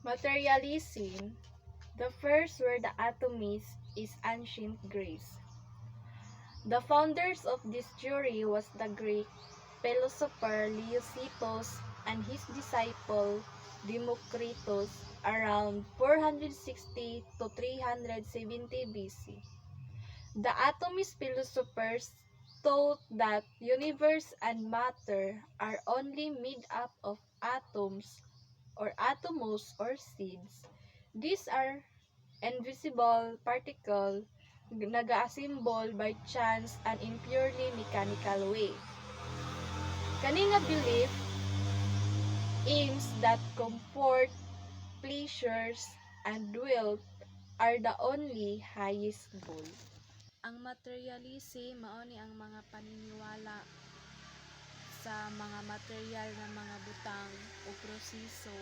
Materialism. The first were the atomists is ancient Greece. The founders of this theory was the Greek philosopher Leositos and his disciple Democritus around 460 to 370 BC. The atomist philosophers taught that universe and matter are only made up of atoms or atomos or seeds. These are invisible particles nag-assemble by chance and in purely mechanical way. Kani nga belief aims that comfort, pleasures, and wealth are the only highest goal. Ang materialism mao ni ang mga paniniwala sa mga material na mga butang o proseso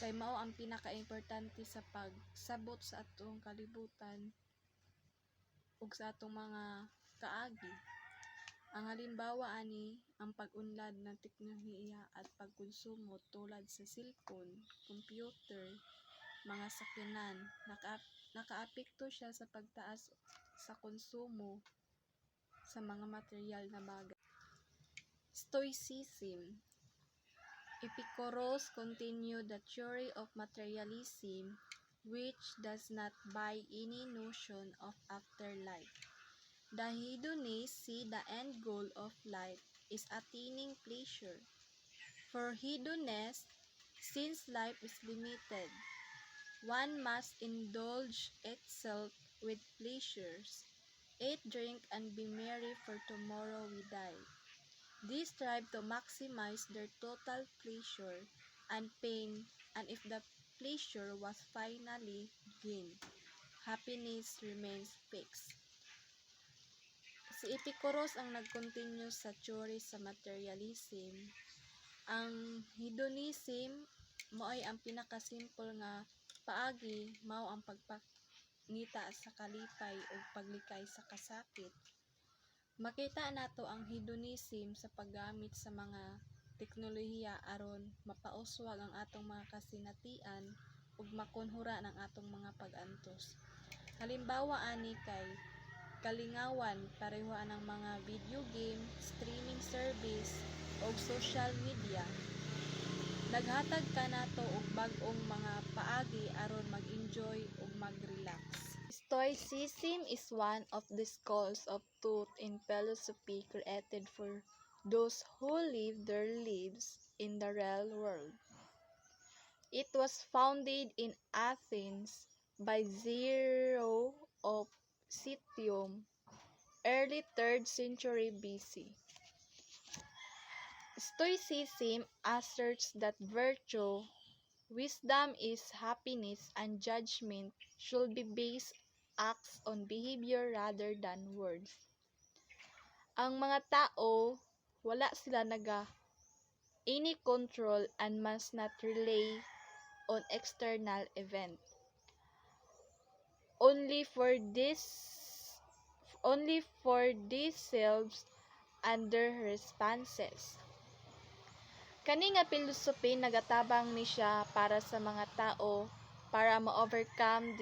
kay mao ang pinaka-importante sa pagsabot sa atong kalibutan ug sa atong mga kaagi. Ang halimbawa ani ang pag-unlad ng teknolohiya at pagkonsumo tulad sa cellphone, computer, mga sakyanan, nakaapekto siya sa pagtaas sa konsumo sa mga material na bagay. Stoicism. Epicurus continued the theory of materialism, which does not buy any notion of afterlife. The hedonists see the end goal of life is attaining pleasure. For hedonists, since life is limited, one must indulge itself with pleasures, eat, drink, and be merry, for tomorrow we die. These strive to maximize their total pleasure and pain, and if the pleasure was finally gained, happiness remains fixed. Si Epicurus ang nag-continue sa theory sa materialism. Ang hedonism mo'y ang pinakasimple nga paagi mao ang pagpangita sa kalipay o paglikay sa kasakit. Makita nato ang hedonism sa paggamit sa mga teknolohiya aron mapauswag ang atong mga kasinatian ug makunhura ng atong mga pag-antos. Halimbawa ani kay kalingawan, parehoan ng mga video game, streaming service ug social media. Naghatag ka nato og bag-ong mga paagi aron mag-enjoy ug mag-relax. Stoicism is one of the schools of thought in philosophy created for those who live their lives in the real world. It was founded in Athens by Zeno of Citium, early 3rd century BC. Stoicism asserts that virtue, wisdom is happiness, and judgment should be based acts on behavior rather than words. Ang mga tao, wala sila any control and must not rely on external event. Only for themselves and their responses. Kani nga pilosopi nagatabang ni siya para sa mga tao para ma-overcome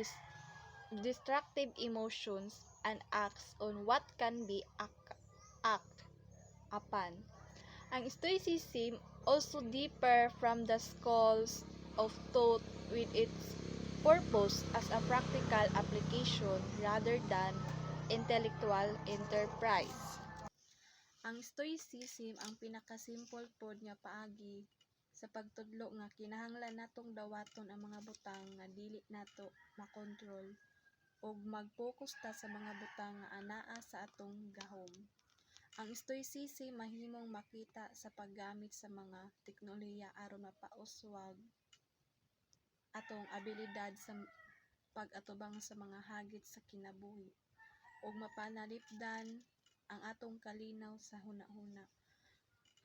destructive emotions and acts on what can be act upon. Ang Stoicism also differ from the schools of thought with its purpose as a practical application rather than intellectual enterprise. Ang Stoicism ang pinakasimple pod nga paagi sa pagtudlo nga kinahanglan natong dawaton ang mga butang nga dili nato makontrol ug mag-focus ta sa mga butang nga anaa sa atong gahom. Ang Stoicism mahimong makita sa paggamit sa mga teknolohiya aron mapauswag atong abilidad sa pag-atubang sa mga hagit sa kinabuhi ug mapanalipdan ang atong kalinaw sa hunahuna.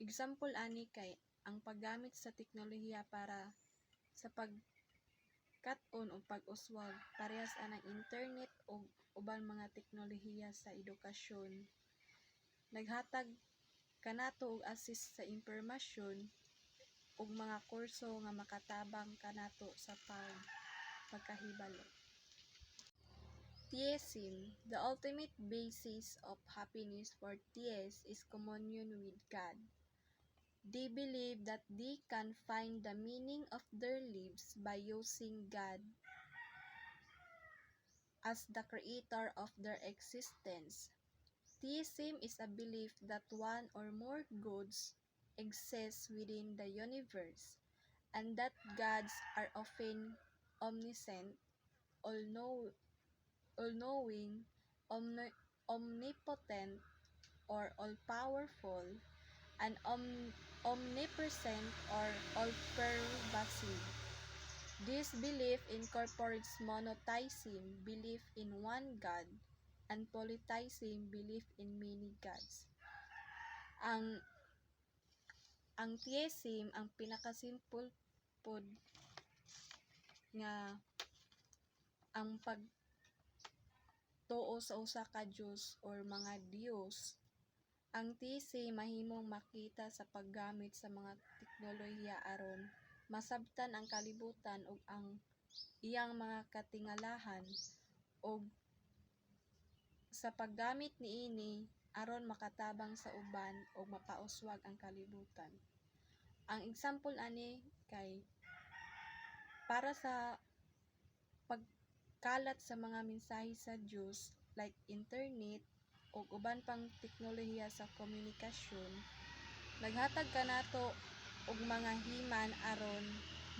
Example ani kay ang paggamit sa teknolohiya para sa pagkat-on o pag-uswag parehas anang internet o ubang mga teknolohiya sa edukasyon. Naghatag kanato og access sa impormasyon ug mga kurso nga makatabang kanato sa pagkahibalo. Theism, the ultimate basis of happiness for theists is communion with God. They believe that they can find the meaning of their lives by using God as the creator of their existence. Theism is a belief that one or more gods exist within the universe, and that gods are often omniscient, all-knowing, omnipotent, or all-powerful, and omnipresent or all-pervasive. This belief incorporates monotheism, belief in one God, and polytheism, belief in many gods. Ang theism ang pinakasimple pod nga ang pagtuo sa usa ka Dios or mga Diyos. Ang theism mahimong makita sa paggamit sa mga teknolohiya aron masabtan ang kalibutan ug ang iyang mga katingalahan, ug sa paggamit niini aron makatabang sa uban ug mapauswag ang kalibutan. Ang example ani kay para sa pagkalat sa mga mensahe sa Dios like internet ug uban pang teknolohiya sa komunikasyon, naghatag kanato og mga himan aron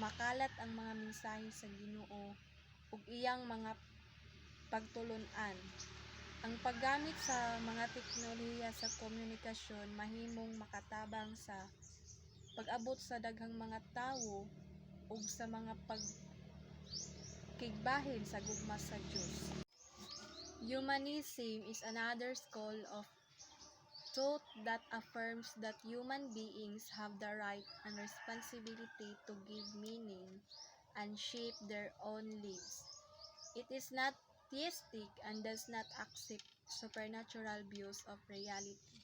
makalat ang mga mensahe sa Ginoo ug iyang mga pagtulon-an. Ang paggamit sa mga teknolohiya sa komunikasyon mahimong makatabang sa pag-abot sa daghang mga tawo ug sa mga pagkigbahin sa gugma sa Dios. Humanism is another school of thought that affirms that human beings have the right and responsibility to give meaning and shape their own lives. It is not theistic and does not accept supernatural views of reality.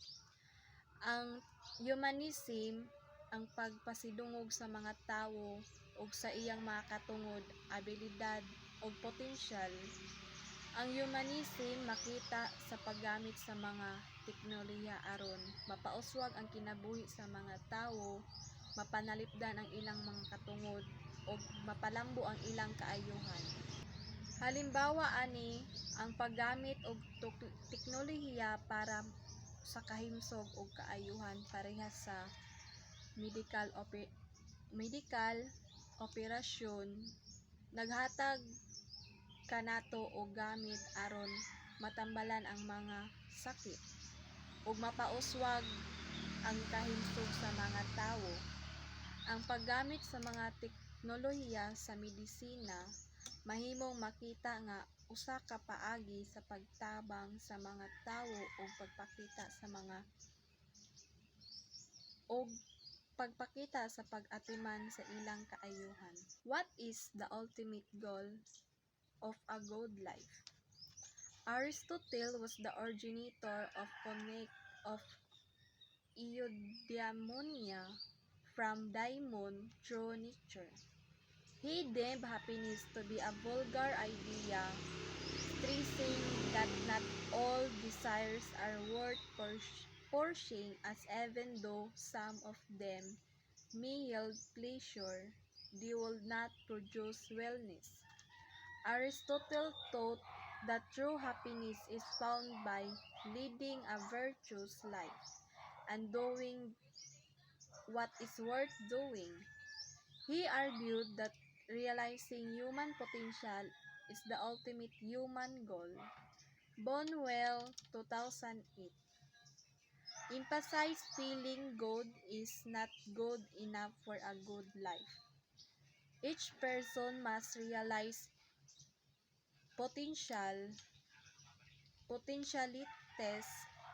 Ang humanism ang pagpasidungog sa mga tawo ug sa iyang mga katungod, abilidad ug potensyal. Ang humanism makita sa paggamit sa mga teknolohiya aron mapauswag ang kinabuhi sa mga tawo, mapanalipdan ang ilang mga katungod ug mapalambo ang ilang kaayohan. Halimbawa ani ang paggamit og teknolohiya para sa kahimsog ug kaayuhan parehas sa medical operasyon, naghatag kanato og gamit aron matambalan ang mga sakit ug mapauswag ang kahimsog sa mga tawo. Ang paggamit sa mga teknolohiya sa medisina mahimong makita nga usa ka paagi sa pagtabang sa mga tawo ug pagpakita sa pag-atiman sa ilang kaayohan. What is the ultimate goal of a good life? Aristotle was the originator of eudaimonia from daimon through nature. He deemed happiness to be a vulgar idea, stressing that not all desires are worth pursuing, as even though some of them may yield pleasure, they will not produce wellness. Aristotle taught that true happiness is found by leading a virtuous life and doing what is worth doing. He argued that realizing human potential is the ultimate human goal. Bonwell, 2008. Emphasize feeling good is not good enough for a good life. Each person must realize potentialities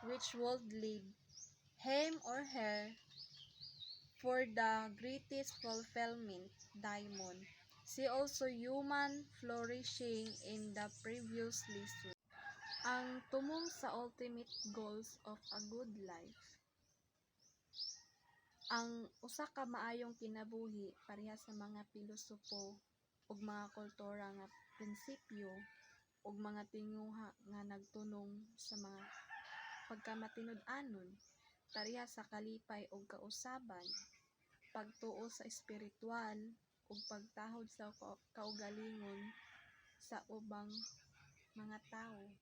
which would lead him or her for the greatest fulfillment. Diamond. See also human flourishing in the previous lesson. Ang tumong sa ultimate goals of a good life. Ang usa ka maayong kinabuhi parehas sa mga pilosopo ug mga kultura nga prinsipyo ug mga tinguha nga nagtunong sa mga pagkamatinud-anon, parehas sa kalipay ug kausaban, pagtuo sa espirituwal ug pagtahod sa kaugalingon sa ubang mga tawo.